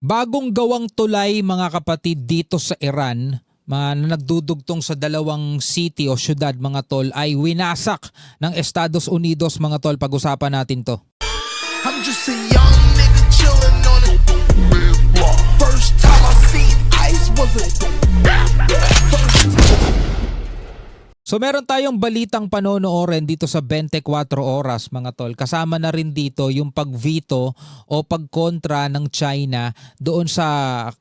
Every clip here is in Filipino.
Bagong gawang tulay mga kapatid dito sa Iran, mga na nagdudugtong sa dalawang city o syudad mga tol ay winasak ng Estados Unidos mga tol. Pag-usapan natin to. I'm just a young nigga chillin' on a block. First time I seen ice was a So meron tayong balitang panonoorin dito sa 24 oras mga tol. Kasama na rin dito yung pag-veto o pagkontra ng China doon sa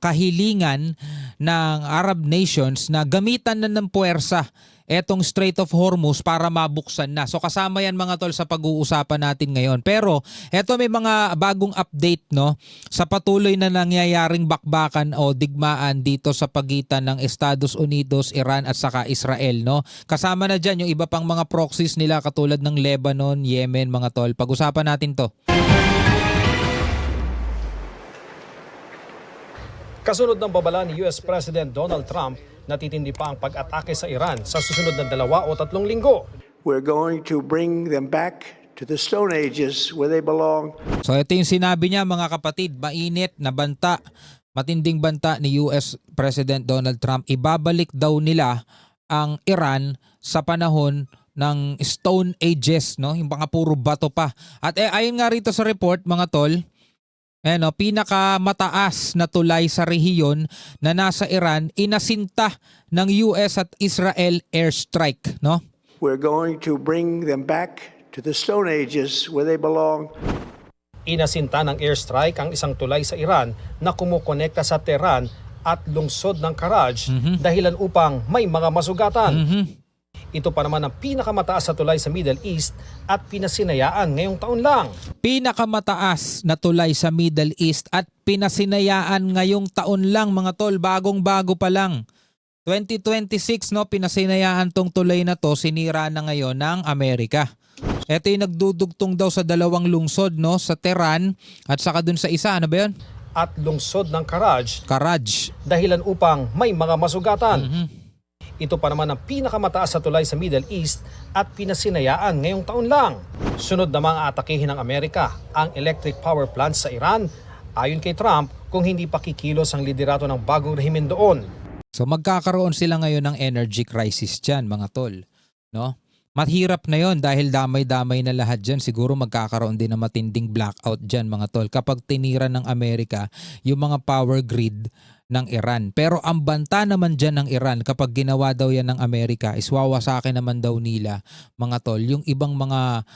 kahilingan ng Arab nations na gamitan na ng puwersa etong Strait of Hormuz para mabuksan na. So kasama yan mga tol sa pag-uusapan natin ngayon. Pero eto may mga bagong update no sa patuloy na nangyayaring bakbakan o digmaan dito sa pagitan ng Estados Unidos, Iran at saka Israel no. Kasama na dyan yung iba pang mga proxies nila katulad ng Lebanon, Yemen mga tol. Pag-usapan natin to. Kasunod ng babala ni US President Donald Trump, natitindi pa ang pag-atake sa Iran sa susunod na 2 o 3 linggo. We're going to bring them back to the Stone Ages where they belong. So ito yung sinabi niya mga kapatid, mainit na banta, matinding banta ni US President Donald Trump. Ibabalik daw nila ang Iran sa panahon ng Stone Ages, no? Yung mga puro bato pa. At ayon nga rito sa report mga tol, pinakamataas na tulay sa rehiyon na nasa Iran inasinta ng US at Israel airstrike, no? We're going to bring them back to the Stone Ages where they belong. Inasinta ng airstrike ang isang tulay sa Iran na kumukonekta sa Tehran at lungsod ng Karaj dahilan upang may mga masugatan. Ito pa naman ang pinakamataas na tulay sa Middle East at pinasinayaan ngayong taon lang. Pinakamataas na tulay sa Middle East at pinasinayaan ngayong taon lang mga tol, bagong-bago pa lang. 2026 no, pinasinayaan tong tulay na to, sinira na ngayon ng Amerika. Ito yung nagdudugtong daw sa dalawang lungsod no, sa Tehran at saka dun sa isa, ano ba yun? At lungsod ng Karaj dahilan upang may mga masugatan. Ito pa naman ang pinakamataas sa tulay sa Middle East at pinasinayaan ngayong taon lang. Sunod na mga atakehin ng Amerika ang electric power plants sa Iran ayon kay Trump kung hindi pa kikilos ang liderato ng bagong rehimen doon. So magkakaroon sila ngayon ng energy crisis dyan mga tol, no? Mahirap na yon dahil damay-damay na lahat dyan. Siguro magkakaroon din ng matinding blackout dyan mga tol kapag tinira ng Amerika yung mga power grid ng Iran. Pero ang banta naman dyan ng Iran kapag ginawa daw yan ng Amerika is wawasakin naman daw nila mga tol yung ibang mga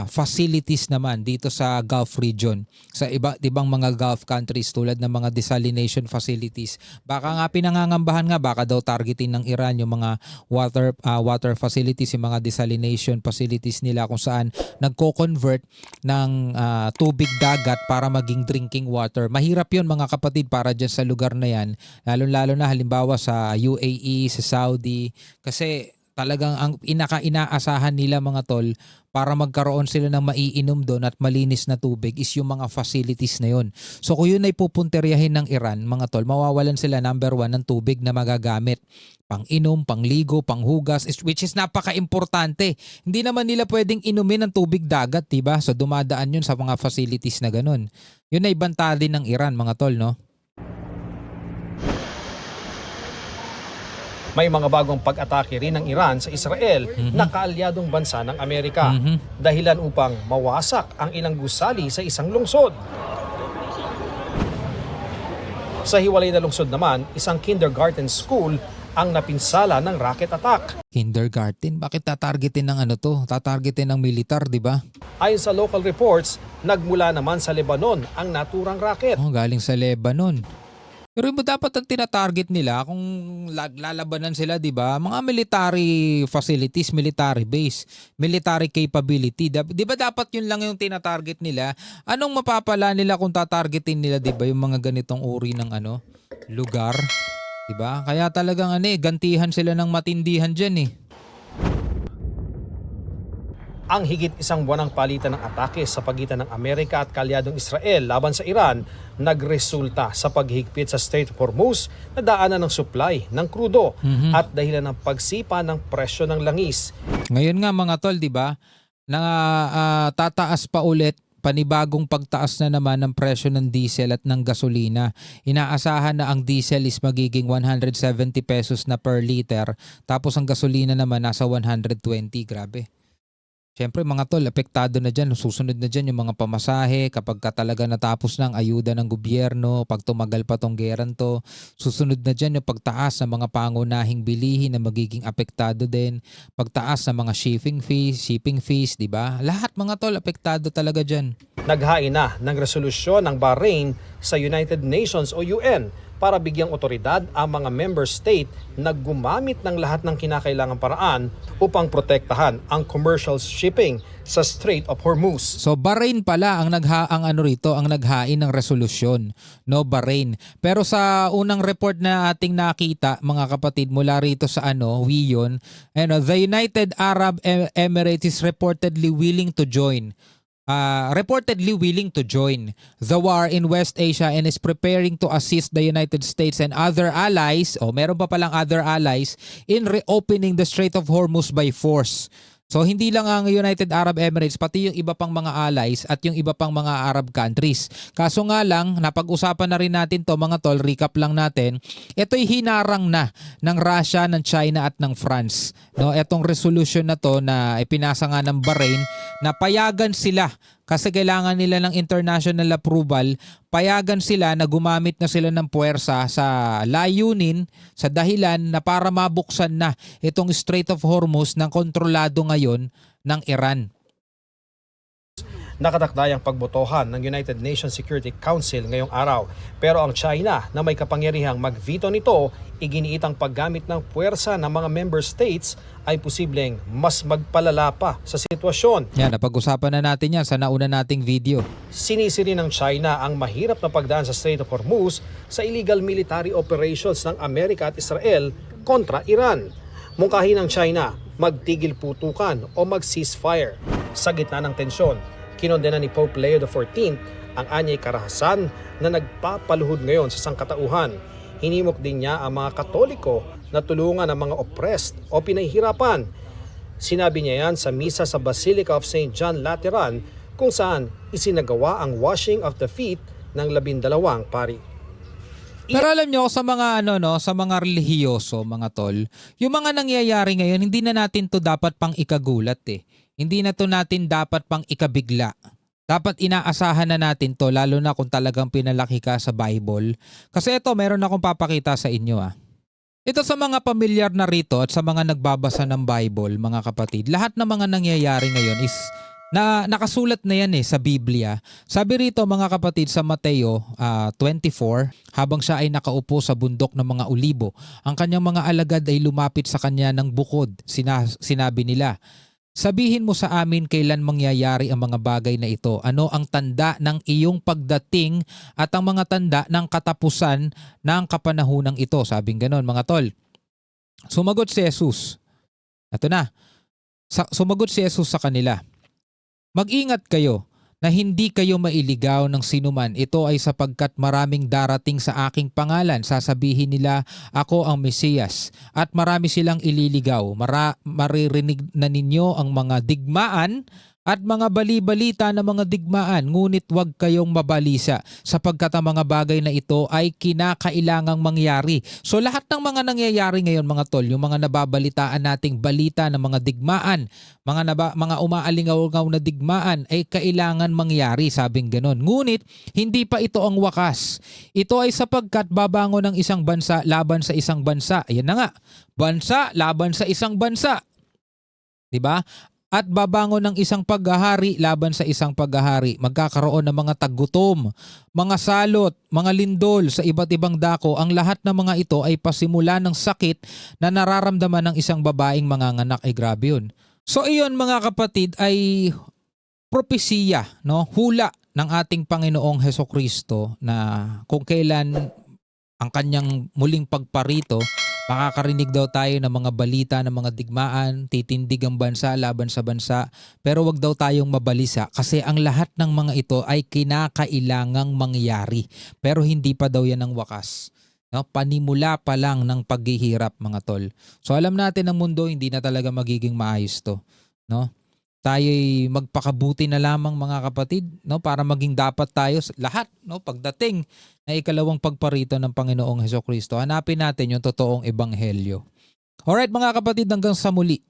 facilities naman dito sa Gulf region, sa ibang mga Gulf countries tulad ng mga desalination facilities. Baka nga pinangangambahan nga baka daw targetin ng Iran yung mga water facilities, yung mga desalination facilities nila kung saan nagko-convert ng tubig dagat para maging drinking water. Mahirap yun mga kapatid para dyan sa lugar na yan, lalo-lalo na halimbawa sa UAE, sa Saudi, kasi talagang ang inaasahan nila mga tol para magkaroon sila ng maiinom doon at malinis na tubig is yung mga facilities na yun. So kung yun ay pupunteryahin ng Iran mga tol, mawawalan sila number 1 ng tubig na magagamit. Pang-inom, pangligo, panghugas, which is napaka-importante. Hindi naman nila pwedeng inumin ng tubig dagat, diba? So dumadaan yun sa mga facilities na ganun. Yun ay banta din ng Iran mga tol, no? May mga bagong pag-atake rin ng Iran sa Israel na kaalyadong bansa ng Amerika dahilan upang mawasak ang ilang gusali sa isang lungsod. Sa hiwalay na lungsod naman, isang kindergarten school ang napinsala ng rocket attack. Kindergarten? Bakit tatargetin ng Tatargetin ng militar, di ba? Ayon sa local reports, nagmula naman sa Lebanon ang naturang rocket. Oh, galing sa Lebanon. Pero iba dapat ang tinatarget nila kung lalabanan sila, di ba? Mga military facilities, military base, military capability. Di ba dapat yun lang yung tinatarget nila? Anong mapapala nila kung tatargetin nila, di ba? Yung mga ganitong uri ng lugar, di ba? Kaya talagang gantihan sila ng matindihan dyan eh. Ang higit isang buwanang palitan ng atake sa pagitan ng Amerika at kalyadong Israel laban sa Iran nagresulta sa paghigpit sa Strait of Hormuz na daanan ng supply ng krudo at dahilan ng pagsipa ng presyo ng langis. Ngayon nga mga tol, di ba, na tataas pa ulit panibagong pagtaas na naman ng presyo ng diesel at ng gasolina. Inaasahan na ang diesel is magiging 170 pesos na per liter, tapos ang gasolina naman nasa 120. Grabe. Siyempre mga tol, apektado na dyan. Susunod na dyan yung mga pamasahe kapag ka talaga natapos ng ayuda ng gobyerno, pag tumagal pa tong geran to. Susunod na dyan yung pagtaas ng mga pangunahing bilihin na magiging apektado din. Pagtaas ng mga shipping fees, di ba? Lahat mga tol, apektado talaga dyan. Naghain na ng resolusyon ng Bahrain sa United Nations o UN para bigyang otoridad ang mga member state na gumamit ng lahat ng kinakailangang paraan upang protektahan ang commercial shipping sa Strait of Hormuz. So Bahrain pala ang naghain ng resolusyon, no, Bahrain. Pero sa unang report na ating nakita, mga kapatid, mula rito sa WION, the United Arab Emirates is reportedly willing to join the war in West Asia and is preparing to assist the United States and other allies, meron pa palang other allies, in reopening the Strait of Hormuz by force. So hindi lang ang United Arab Emirates, pati yung iba pang mga allies at yung iba pang mga Arab countries. Kaso nga lang, napag-usapan na rin natin to mga tol, recap lang natin, ito'y hinarang na ng Russia, ng China at ng France. No, etong resolution na to na ipinasa nga ng Bahrain na payagan sila kasi kailangan nila ng international approval, payagan sila na gumamit na sila ng puwersa sa layunin, sa dahilan na para mabuksan na itong Strait of Hormuz ng kontrolado ngayon ng Iran. Nakatakdayang pagbotohan ng United Nations Security Council ngayong araw. Pero ang China na may kapangyarihang mag-veto nito, iginiitang paggamit ng puwersa ng mga member states ay posibleng mas magpalala pa sa sitwasyon. Yan, napag-usapan na natin yan sa nauna nating video. Sinisiri ng China ang mahirap na pagdaan sa Strait of Hormuz sa illegal military operations ng Amerika at Israel kontra Iran. Mungkahi ng China, magtigil putukan o mag-ceasefire. Sa gitna ng tensyon, kinondena ni Pope Leo XIV ang anyay karahasan na nagpapaluhod ngayon sa sangkatauhan. Hinimok din niya ang mga Katoliko na tulungan ang mga oppressed o pinahihirapan. Sinabi niya yan sa misa sa Basilica of St. John Lateran kung saan isinagawa ang washing of the feet ng 12 pari. Pero alam nyo, sa mga sa mga relihiyoso, mga tol, yung mga nangyayari ngayon, hindi na natin to dapat pang ikagulat eh. Hindi na to natin dapat pang ikabigla. Dapat inaasahan na natin to, lalo na kung talagang pinalaki ka sa Bible. Kasi ito, meron akong papakita sa inyo Ito sa mga pamilyar na rito at sa mga nagbabasa ng Bible, mga kapatid, lahat ng mga nangyayari ngayon is nakasulat na yan sa Biblia. Sabi rito mga kapatid sa Mateo 24, habang siya ay nakaupo sa bundok ng mga Olibo, ang kanyang mga alagad ay lumapit sa kanya ng bukod. Sinabi nila, sabihin mo sa amin kailan mangyayari ang mga bagay na ito. Ano ang tanda ng iyong pagdating at ang mga tanda ng katapusan ng kapanahunang ito? Sabing ganon mga tol. Sumagot si Jesus. Ito na. Sumagot si Jesus sa kanila. Mag-ingat kayo na hindi kayo mailigaw ng sinuman. Ito ay sapagkat maraming darating sa aking pangalan. Sasabihin nila, ako ang Mesiyas. At marami silang ililigaw. Maririnig na ninyo ang mga digmaan at mga bali-balita na mga digmaan. Ngunit huwag kayong mabalisa sapagkat ang mga bagay na ito ay kinakailangang mangyari. So lahat ng mga nangyayari ngayon mga tol, yung mga nababalitaan nating balita ng mga digmaan, mga umaalingaw na digmaan ay kailangan mangyari, sabing ganon. Ngunit hindi pa ito ang wakas. Ito ay sapagkat babangon ng isang bansa laban sa isang bansa. Ayan na nga, bansa laban sa isang bansa. Diba? At babangon ng isang paghahari laban sa isang paghahari. Magkakaroon ng mga taggutom, mga salot, mga lindol sa iba't ibang dako. Ang lahat ng mga ito ay pasimula ng sakit na nararamdaman ng isang babaeng manganganak. Ay grabe yun. So iyon mga kapatid ay propesiya, hula ng ating Panginoong Hesukristo na kung kailan ang kanyang muling pagparito, makakarinig daw tayo ng mga balita ng mga digmaan, titindig ang bansa laban sa bansa, pero wag daw tayong mabalisa kasi ang lahat ng mga ito ay kinakailangang mangyari. Pero hindi pa daw yan ang wakas. Panimula pa lang ng paghihirap mga tol. So alam natin ang mundo hindi na talaga magiging maayos to. tayo'y magpakabuti na lamang mga kapatid, no, para maging dapat tayo lahat, no, pagdating na ikalawang pagparito ng Panginoong Hesukristo. Hanapin natin yung totoong ebanghelyo. Alright mga kapatid, hanggang sa muli.